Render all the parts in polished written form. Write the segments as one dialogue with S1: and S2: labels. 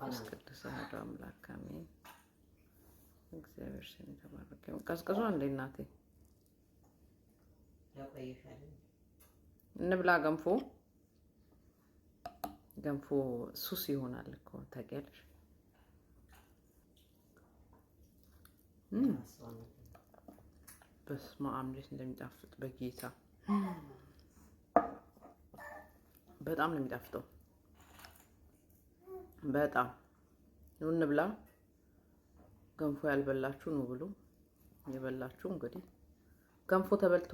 S1: መንፈስ ቅዱስ አሐዱ አምላክ አሜን። እግዚአብሔር ስም የተባረከ ይሁን። ቀዝቅዟ እንዴ እናቴ እንብላ ገንፎ። ገንፎ ሱስ ይሆናል እኮ ታውቂያለሽ። በስመ አብ እንዴት እንደሚጣፍጥ በጌታ በጣም ነው የሚጣፍጠው። በጣም ነው። እንብላ። ገንፎ ያልበላችሁ ነው ብሉ። የበላችሁ እንግዲህ ገንፎ ተበልቶ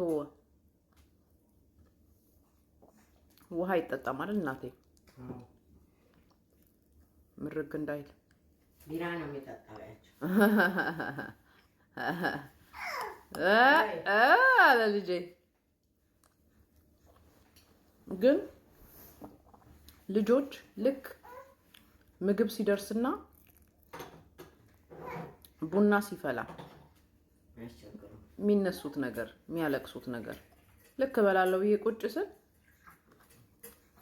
S1: ውሃ ይጠጣም አይደል እናቴ? ምርግ እንዳይል
S2: ቢራ ነው የሚጠጣው ያቸው
S1: አለ ልጄ። ግን ልጆች ልክ ምግብ ሲደርስና ቡና ሲፈላ የሚነሱት ነገር የሚያለቅሱት ነገር ልክ እበላለሁ ብዬ ቁጭ ስል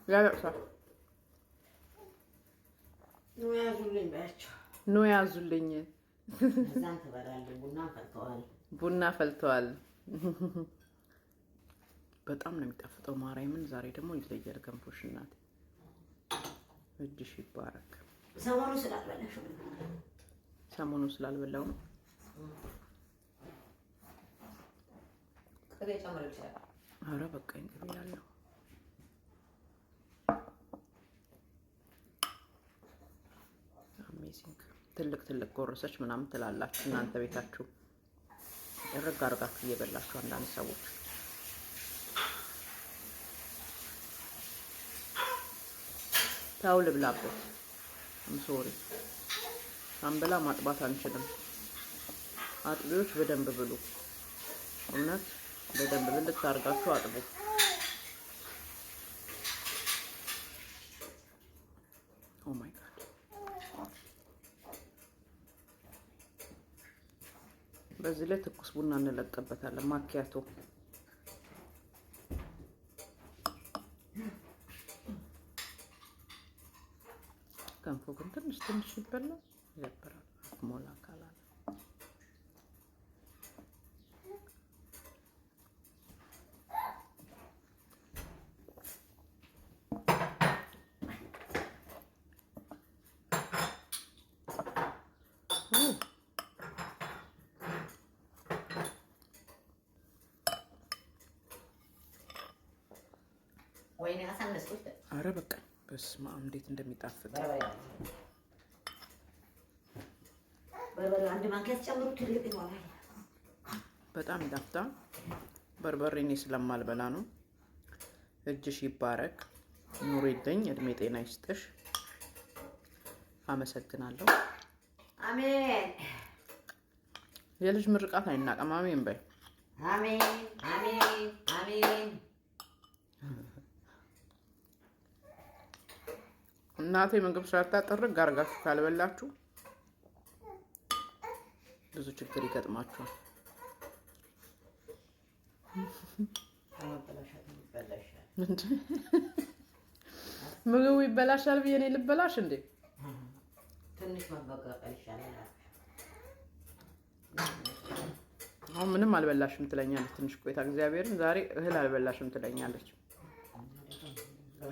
S1: ያለቅሳል። ኑ ያዙልኝ። ቡና ፈልተዋል። በጣም ነው የሚጣፍጠው ማርያምን። ዛሬ ደግሞ ይለያል ገንፎሽ እናቴ። እጅሽ ይባረክ። ሰሞኑ ስላልበላው ነው። ኧረ በቃኝ ያለው አሜዚንግ። ትልቅ ጎረሰች ምናምን ትላላችሁ እናንተ ቤታችሁ እርግ አርጋችሁ እየበላችሁ አንዳንድ ሰዎች። ታው ልብላበት። ሶሪ አንበላ ማጥባት አንችልም። አጥቢዎች በደንብ ብሉ። እውነት በደንብ ብልት አርጋችሁ አጥቡ። ኦ ማይ ጋድ። በዚህ ላይ ትኩስ ቡና እንለቀበታለን። ማኪያቶ ገንፎ ግን ትንሽ ይበላል። ይደብራል ሞላ ካላለ።
S2: ወይኔ አሳነስኩት።
S1: ኧረ በቃ በስመ አብ እንዴት እንደሚጣፍጥ
S2: በርበሬ አንድ ማንኪያ ጨምሩ። ትልቅ ይሆናል።
S1: በጣም ይጣፍጣል። በርበሬ እኔ ስለማልበላ ነው። እጅሽ ይባረክ። ኑሪልኝ፣ እድሜ ጤና ይስጥሽ። አመሰግናለሁ።
S2: አሜን።
S1: የልጅ ምርቃት አይናቀም። አሜን በይ።
S2: አሜን አሜን አሜን።
S1: እናቴ ምግብ ሰርታ ጥርግ አርጋችሁ ካልበላችሁ ብዙ ችግር ይገጥማችኋል። ምግቡ ይበላሻል ብዬ እኔ ልበላሽ እንዴ?
S2: ትንሽ መበቃቀል ይሻላል።
S1: አሁን ምንም አልበላሽም ትለኛለች። ትንሽ ቆይታ እግዚአብሔርን ዛሬ እህል አልበላሽም ትለኛለች።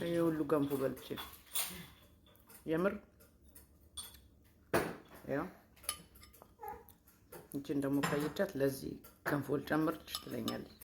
S1: ይሄ ሁሉ ገንፎ በልቼ የምር ያው እንጂ ደግሞ ካየቻት ለዚህ ገንፎ ልጨምርልሽ ትለኛለች።